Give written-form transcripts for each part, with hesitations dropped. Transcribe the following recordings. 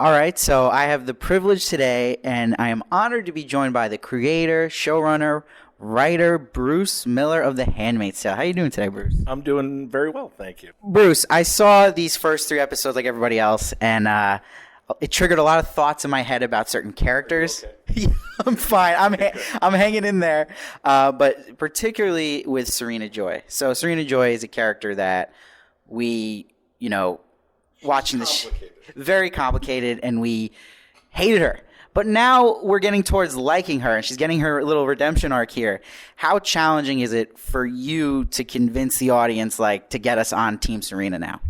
All right, so I have the privilege today, and I am honored to be joined by the creator, showrunner, writer Bruce Miller of the Handmaid's Tale. How are you doing today, Bruce? I'm doing very well, thank you. Bruce, I saw these first three episodes like everybody else, and it triggered a lot of thoughts in my head about certain characters. Okay. I'm fine. I'm hanging in there, but particularly with Serena Joy. So Serena Joy is a character that we, watching this very complicated, and we hated her. But now we're getting towards liking her, and she's getting her little redemption arc here. How challenging is it for you to convince the audience, to get us on Team Serena now?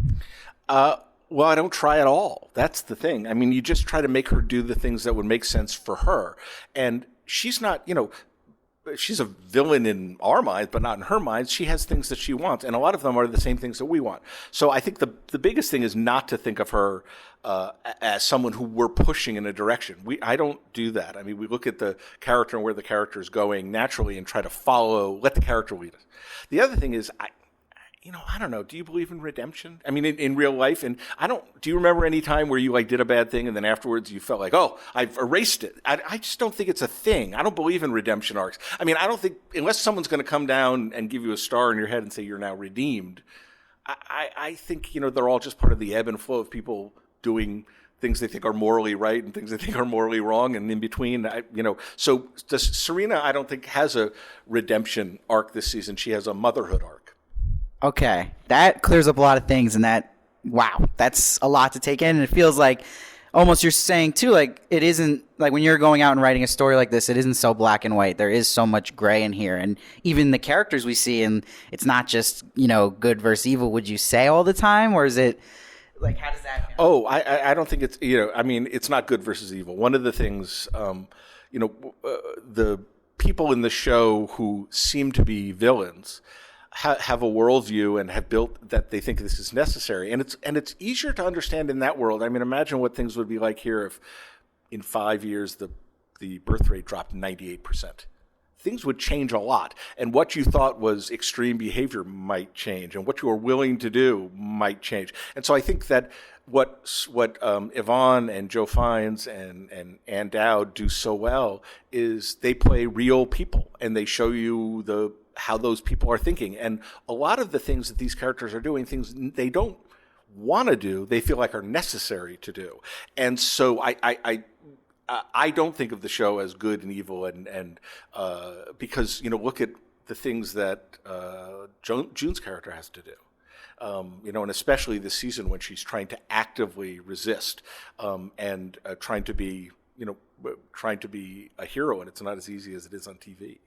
Well, I don't try at all. That's the thing. I mean, you just try to make her do the things that would make sense for her. And she's not, she's a villain in our minds, but not in her minds. She has things that she wants, and a lot of them are the same things that we want. So I think the biggest thing is not to think of her as someone who we're pushing in a direction. I don't do that. I mean, we look at the character and where the character is going naturally and try to let the character lead us. The other thing is, I don't know. Do you believe in redemption? I mean, in real life, and do you remember any time where you did a bad thing and then afterwards you felt like, oh, I've erased it? I just don't think it's a thing. I don't believe in redemption arcs. I mean, I don't think, unless someone's going to come down and give you a star in your head and say you're now redeemed, I think, they're all just part of the ebb and flow of people doing things they think are morally right and things they think are morally wrong, and in between, So Serena, I don't think, has a redemption arc this season. She has a motherhood arc. Okay, that clears up a lot of things, and wow, that's a lot to take in. And it feels like almost you're saying too, it isn't like when you're going out and writing a story like this, it isn't so black and white. There is so much gray in here, and even the characters we see, and it's not just good versus evil. Would you say all the time, or is it how does that? Oh, I don't think it's I mean, it's not good versus evil. One of the things, the people in the show who seem to be villains have a worldview and have built that they think this is necessary, and it's easier to understand in that world. I mean, imagine what things would be like here if, in 5 years, the birth rate dropped 98%. Things would change a lot, and what you thought was extreme behavior might change, and what you were willing to do might change. And so I think that what Yvonne and Joe Fiennes and Ann Dowd do so well is they play real people, and they show you how those people are thinking. And a lot of the things that these characters are doing, things they don't want to do, they feel like are necessary to do. And so I don't think of the show as good and evil, and because look at the things that June's character has to do. And especially this season when she's trying to actively resist and trying to be a hero, and it's not as easy as it is on TV.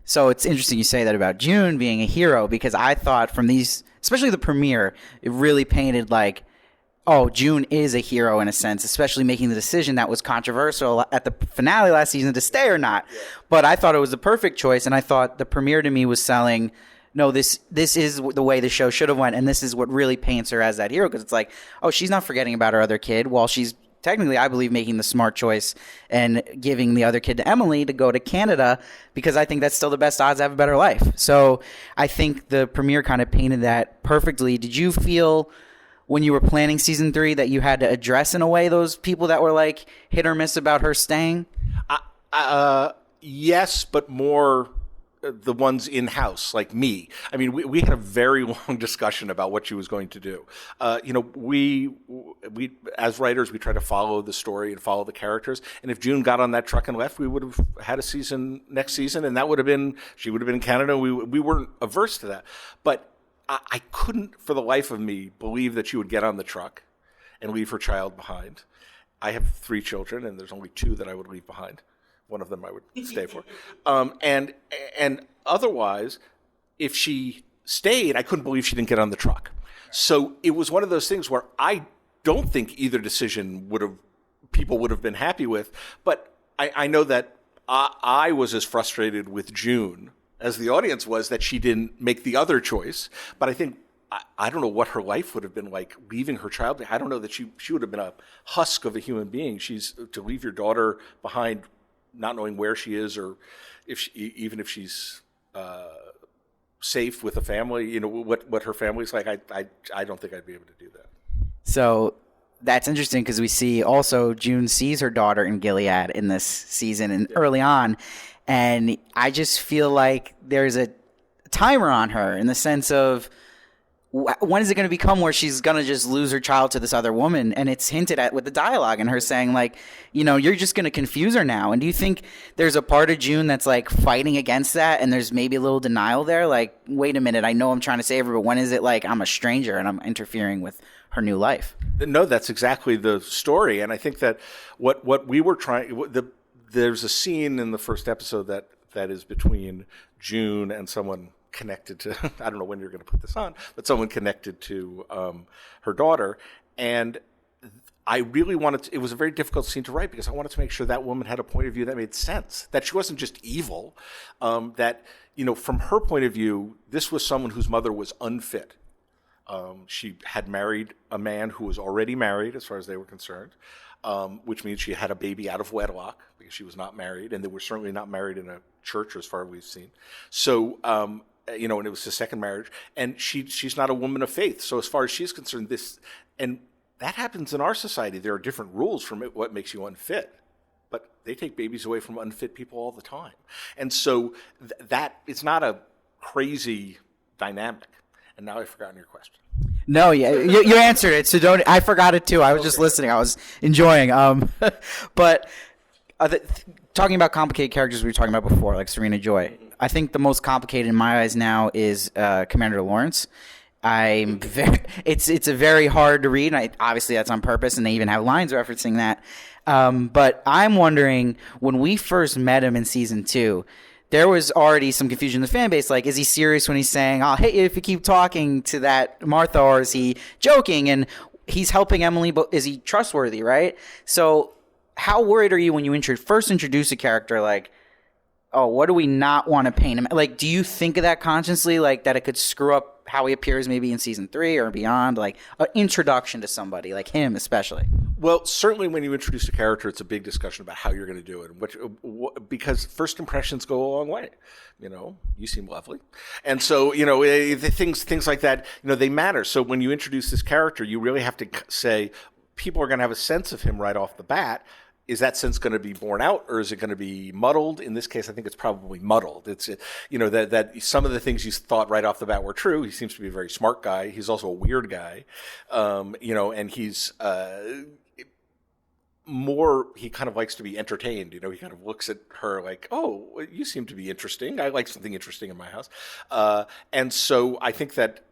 So it's interesting you say that about June being a hero, because I thought from these, especially the premiere, it really painted June is a hero in a sense, especially making the decision that was controversial at the finale last season to stay or not. Yeah. But I thought it was the perfect choice, and I thought the premiere to me was selling, no, this is the way the show should have went, and this is what really paints her as that hero, because it's she's not forgetting about her other kid while she's technically, I believe, making the smart choice and giving the other kid to Emily to go to Canada, because I think that's still the best odds to have a better life. So I think the premiere kind of painted that perfectly. Did you feel when you were planning season 3 that you had to address in a way those people that were hit or miss about her staying? Yes, but more the ones in-house, like me. I mean, we had a very long discussion about what she was going to do. We as writers, we try to follow the story and follow the characters. And if June got on that truck and left, we would have had a season next season, and that would have been, she would have been in Canada. We weren't averse to that. But I couldn't, for the life of me, believe that she would get on the truck and leave her child behind. I have 3 children, and there's only 2 that I would leave behind. One of them I would stay for. And otherwise, if she stayed, I couldn't believe she didn't get on the truck. So it was one of those things where I don't think either decision people would have been happy with. But I know that I was as frustrated with June as the audience was that she didn't make the other choice. But I think, I don't know what her life would have been like leaving her child. I don't know that she would have been a husk of a human being. To leave your daughter behind, not knowing where she is, or even if she's safe with a family, what her family's like. I don't think I'd be able to do that. So that's interesting because we see also June sees her daughter in Gilead in this season and early on. And I just feel like there's a timer on her in the sense of when is it going to become where she's going to just lose her child to this other woman? And it's hinted at with the dialogue and her saying like, you're just going to confuse her now. And do you think there's a part of June that's like fighting against that? And there's maybe a little denial there? Like, wait a minute, I know I'm trying to save her, but when is it like I'm a stranger and I'm interfering with her new life? No, that's exactly the story. And I think that what we were trying, there's a scene in the first episode that is between June and someone connected to, I don't know when you're going to put this on, but someone connected to her daughter. And I really wanted it was a very difficult scene to write because I wanted to make sure that woman had a point of view that made sense, that she wasn't just evil, that, from her point of view, this was someone whose mother was unfit. She had married a man who was already married as far as they were concerned, which means she had a baby out of wedlock because she was not married, and they were certainly not married in a church as far as we've seen. So, and it was his second marriage, and she's not a woman of faith. So as far as she's concerned, and that happens in our society. There are different rules from what makes you unfit, but they take babies away from unfit people all the time. And so that it's not a crazy dynamic. And now I've forgotten your question. No, yeah, you answered it. So don't. I forgot it too. I was just listening. I was enjoying. But talking about complicated characters we were talking about before, like Serena Joy. I think the most complicated in my eyes now is Commander Lawrence. It's a very hard to read. And obviously, that's on purpose, and they even have lines referencing that. But I'm wondering, when we first met him in season 2, there was already some confusion in the fan base. Like, is he serious when he's saying, "I'll hit you if you keep talking to that Martha," or is he joking? And he's helping Emily, but is he trustworthy, right? So how worried are you when you first introduce a character like, oh, what do we not want to paint him? Like, do you think of that consciously, like that it could screw up how he appears maybe in season 3 or beyond, like an introduction to somebody like him especially? Well, certainly when you introduce a character, it's a big discussion about how you're going to do it, because first impressions go a long way. You seem lovely. And so, things like that, they matter. So when you introduce this character, you really have to say, people are going to have a sense of him right off the bat. Is that sense going to be borne out, or is it going to be muddled? In this case, I think it's probably muddled. It's, that some of the things you thought right off the bat were true. He seems to be a very smart guy. He's also a weird guy, and he's he kind of likes to be entertained. He kind of looks at her like, oh, you seem to be interesting. I like something interesting in my house. And so I think that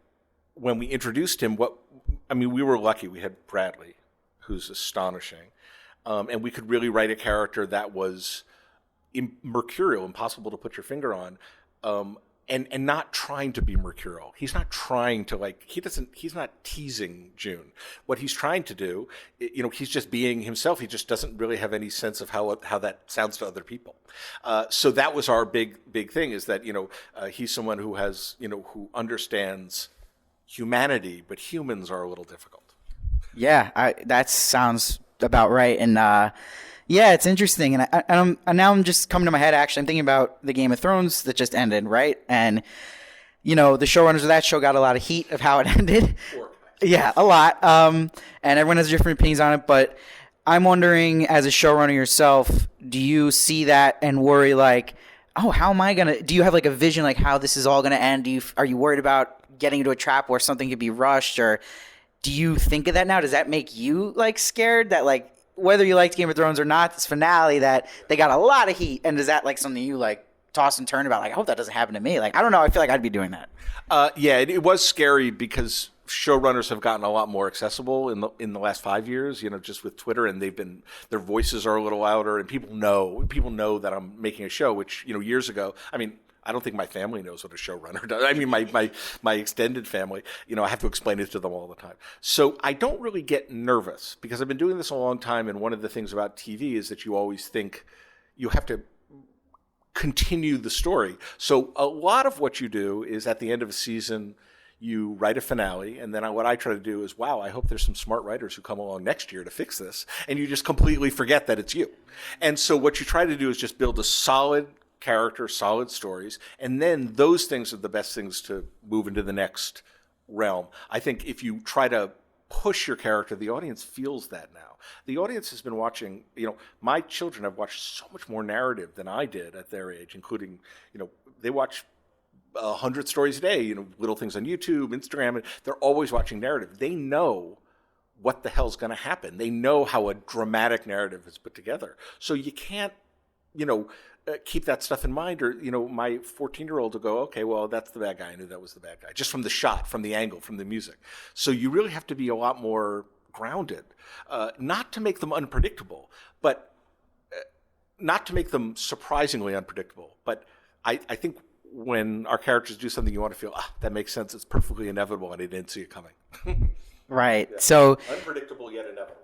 when we introduced him, we were lucky. We had Bradley, who's astonishing. And we could really write a character that was mercurial, impossible to put your finger on, and not trying to be mercurial. He's not trying to he's not teasing June. What he's trying to do, he's just being himself. He just doesn't really have any sense of how that sounds to other people. So that was our big thing, is that, he's someone who has, who understands humanity, but humans are a little difficult. Yeah, that sounds about right. And it's interesting. And I'm just coming to my head, actually. I'm thinking about the Game of Thrones that just ended, right? And the showrunners of that show got a lot of heat of how it ended. Yeah, a lot. And everyone has different opinions on it, but I'm wondering, as a showrunner yourself, do you see that and worry like, oh, how am I gonna, do you have like a vision like how this is all gonna end? Are you worried about getting into a trap where something could be rushed? Or do you think of that now? Does that make you like scared that like, whether you liked Game of Thrones or not, this finale that they got a lot of heat, and is that like something you like toss and turn about? Like, I hope that doesn't happen to me. Like, I don't know. I feel like I'd be doing that. It was scary because showrunners have gotten a lot more accessible in the last 5 years, just with Twitter, and their voices are a little louder, and people know that I'm making a show, which, years ago, I don't think my family knows what a showrunner does. My extended family, I have to explain it to them all the time. So I don't really get nervous because I've been doing this a long time. And one of the things about TV is that you always think you have to continue the story. So a lot of what you do is at the end of a season, you write a finale. And then what I try to do is, wow, I hope there's some smart writers who come along next year to fix this. And you just completely forget that it's you. And so what you try to do is just build a solid character, solid stories, and then those things are the best things to move into the next realm. I think if you try to push your character, the audience feels that now. The audience has been watching, my children have watched so much more narrative than I did at their age, including, they watch 100 stories a day, little things on YouTube, Instagram, and they're always watching narrative. They know what the hell's going to happen. They know how a dramatic narrative is put together. So you can't, keep that stuff in mind, or my 14-year-old will go, okay, well, that's the bad guy. I knew that was the bad guy, just from the shot, from the angle, from the music. So you really have to be a lot more grounded, not to make them unpredictable, but not to make them surprisingly unpredictable. But I think when our characters do something, you want to feel, that makes sense. It's perfectly inevitable, and I didn't see it coming. Right. Yeah. So unpredictable yet inevitable.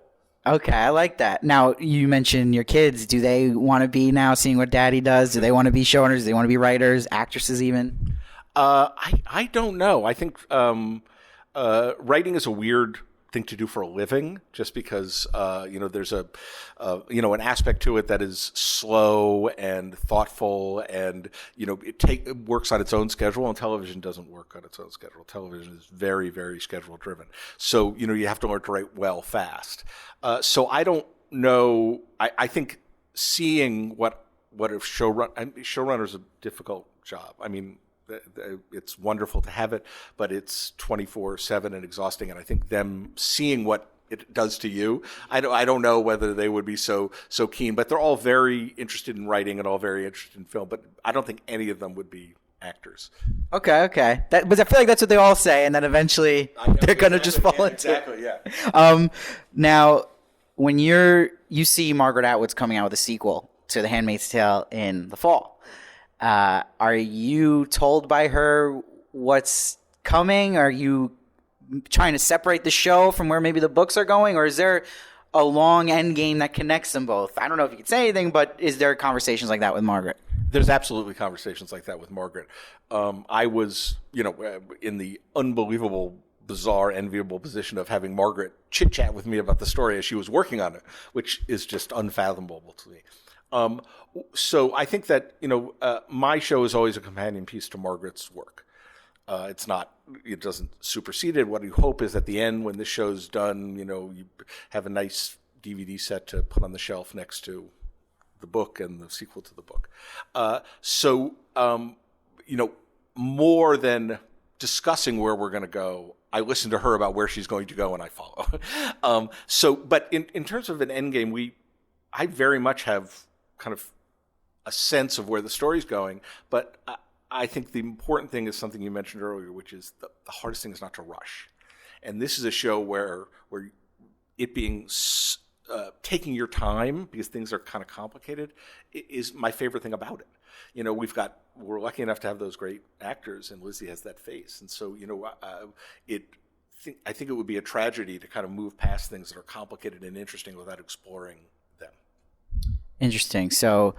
Okay, I like that. Now, you mentioned your kids. Do they want to be now seeing what Daddy does? Do they want to be showrunners? Do they want to be writers, actresses even? I don't know. I think writing is a weird thing to do for a living, just because there's an aspect to it that is slow and thoughtful, and it works on its own schedule, and television doesn't work on its own schedule. Television is very, very schedule driven, so you have to learn to write well fast. So I don't know. I think seeing what if showrunner is a difficult job. I mean, it's wonderful to have it, but it's 24/7 and exhausting. And I think them seeing what it does to you, I don't know whether they would be so keen. But they're all very interested in writing and all very interested in film. But I don't think any of them would be actors. Okay. But I feel like that's what they all say, and then eventually they're gonna just fall into exactly. Yeah. Now, when you see Margaret Atwood's coming out with a sequel to The Handmaid's Tale in the fall. Are you told by her what's coming? Are you trying to separate the show from where maybe the books are going? Or is there a long end game that connects them both? I don't know if you can say anything, but is there conversations like that with Margaret? There's absolutely conversations like that with Margaret. I was, in the unbelievable, bizarre, enviable position of having Margaret chit-chat with me about the story as she was working on it, which is just unfathomable to me. So I think that, my show is always a companion piece to Margaret's work. It doesn't supersede it. What you hope is at the end, when this show's done, you have a nice DVD set to put on the shelf next to the book and the sequel to the book. More than discussing where we're going to go, I listen to her about where she's going to go and I follow. But in terms of an end game, I very much have kind of a sense of where the story's going, but I think the important thing is something you mentioned earlier, which is the hardest thing is not to rush. And this is a show where it being taking your time, because things are kind of complicated, is my favorite thing about it. We're lucky enough to have those great actors, and Lizzie has that face, and so I think it would be a tragedy to kind of move past things that are complicated and interesting without exploring them. Interesting. So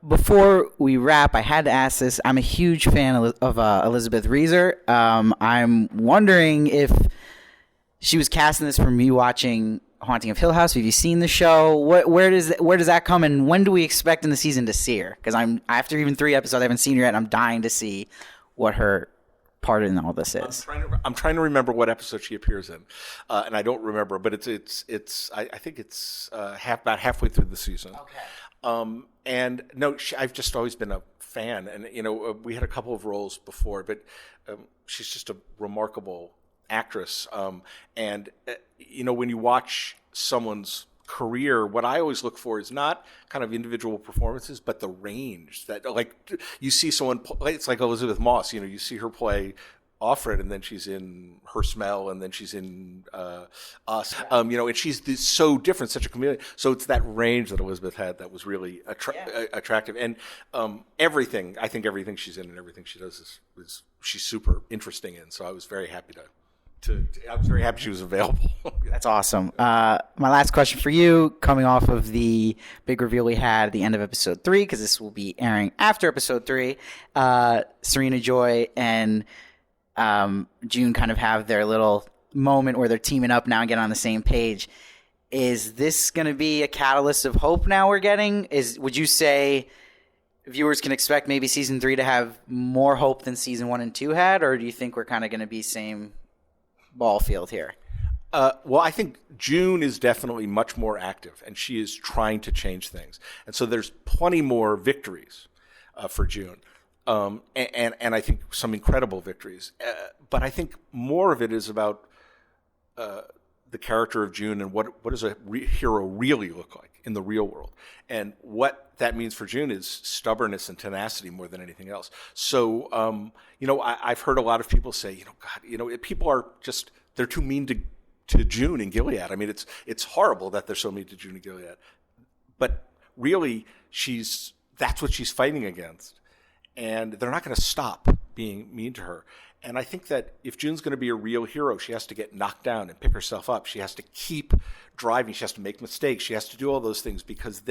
before we wrap, I had to ask this. I'm a huge fan of Elisabeth Reiser. I'm wondering if she was casting this from you watching Haunting of Hill House. Have you seen the show? Where does that come, and when do we expect in the season to see her? Because after even 3 episodes, I haven't seen her yet. I'm dying to see what her part in all this is. I'm trying to remember what episode she appears in, and I don't remember. But it's I think it's about halfway through the season. Okay. And no, I've just always been a fan, and we had a couple of roles before, but she's just a remarkable actress. And when you watch someone's career, what I always look for is not kind of individual performances, but the range that, like, you see someone, it's like Elizabeth Moss, you see her play Offred, and then she's in Her Smell, and then she's in Us, and she's so different, such a chameleon. So it's that range that Elizabeth had that was really attractive. And everything she's in and everything she does is she's super interesting in. So I was very happy I was very happy she was available. That's awesome. My last question for you, coming off of the big reveal we had at the end of episode 3, because this will be airing after episode 3, Serena Joy and June kind of have their little moment where they're teaming up now and getting on the same page. Is this going to be a catalyst of hope now we're getting? Would you say viewers can expect maybe season 3 to have more hope than season 1 and 2 had, or do you think we're kind of going to be same ball field here? Well, I think June is definitely much more active, and she is trying to change things. And so there's plenty more victories for June, and I think some incredible victories. But I think more of it is about the character of June and what does a hero really look like in the real world. And what that means for June is stubbornness and tenacity more than anything else. So, I've heard a lot of people say, God, people are just, they're too mean to June in Gilead. I mean, it's horrible that they're so mean to June in Gilead. But really, that's what she's fighting against. And they're not going to stop being mean to her. And I think that if June's going to be a real hero, she has to get knocked down and pick herself up. She has to keep driving. She has to make mistakes. She has to do all those things because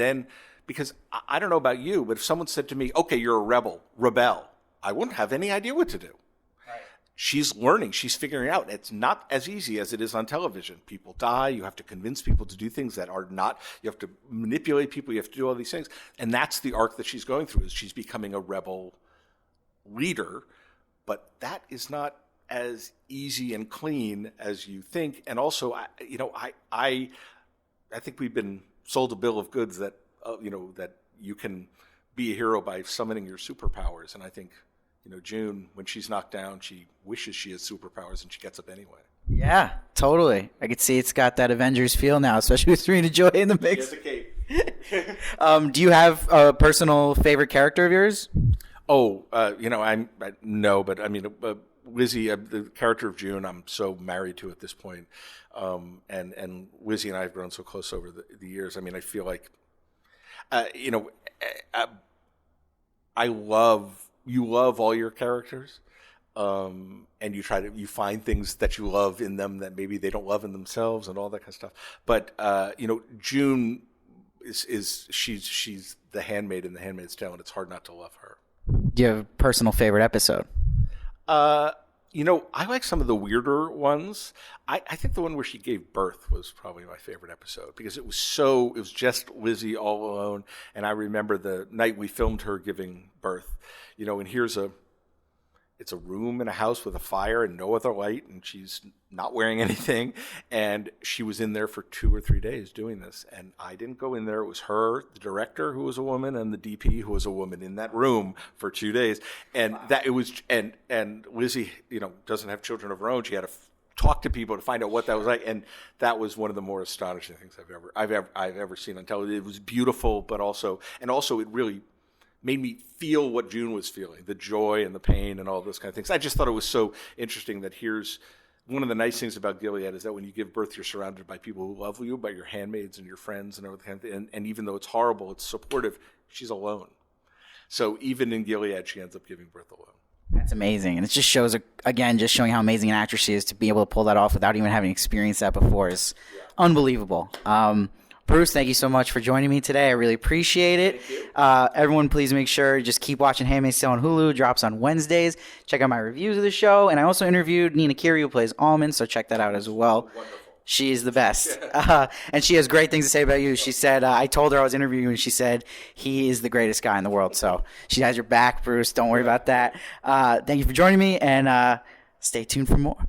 I don't know about you, but if someone said to me, okay, you're a rebel, I wouldn't have any idea what to do. Right. She's learning. She's figuring out. It's not as easy as it is on television. People die. You have to convince people to do things that are not. You have to manipulate people. You have to do all these things. And that's the arc that she's going through, is she's becoming a rebel leader. But that is not as easy and clean as you think. And also, I think we've been sold a bill of goods that that you can be a hero by summoning your superpowers. And I think June, when she's knocked down, she wishes she has superpowers, and she gets up anyway. Yeah, totally. I could see it's got that Avengers feel now, especially with Serena Joy in the mix. She has a cape. Do you have a personal favorite character of yours? Oh, no, but I mean, Lizzie, the character of June, I'm so married to at this point. And Lizzie and I have grown so close over the years. I mean, I feel like, you love all your characters. And you find things that you love in them that maybe they don't love in themselves and all that kind of stuff. But, June she's the handmaid in The Handmaid's Tale, and it's hard not to love her. Do you have a personal favorite episode? I like some of the weirder ones. I think the one where she gave birth was probably my favorite episode because it was just Lizzie all alone. And I remember the night we filmed her giving birth, and it's a room in a house with a fire and no other light, and she's not wearing anything. And she was in there for 2 or 3 days doing this. And I didn't go in there. It was her, the director, who was a woman, and the DP, who was a woman, in that room for 2 days. And that it was, and Lizzie, doesn't have children of her own. She had to talk to people to find out what that was like. And that was one of the more astonishing things I've ever seen on television. It was beautiful, but also it really made me feel what June was feeling, the joy and the pain and all those kind of things. I just thought it was so interesting that here's one of the nice things about Gilead is that when you give birth, you're surrounded by people who love you, by your handmaids and your friends and everything. And even though it's horrible, it's supportive, she's alone. So even in Gilead, she ends up giving birth alone. That's amazing. And it just shows, again, just showing how amazing an actress she is to be able to pull that off without even having experienced that before is unbelievable. Bruce, thank you so much for joining me today. I really appreciate it. Everyone, please make sure just keep watching Handmaid's Tale on Hulu. Drops on Wednesdays. Check out my reviews of the show. And I also interviewed Nina Kiri, who plays Almond, so check that out as well. Wonderful. She is the best. And she has great things to say about you. She said, I told her I was interviewing you, and she said, he is the greatest guy in the world. So she has your back, Bruce. Don't worry about that. Thank you for joining me, and stay tuned for more.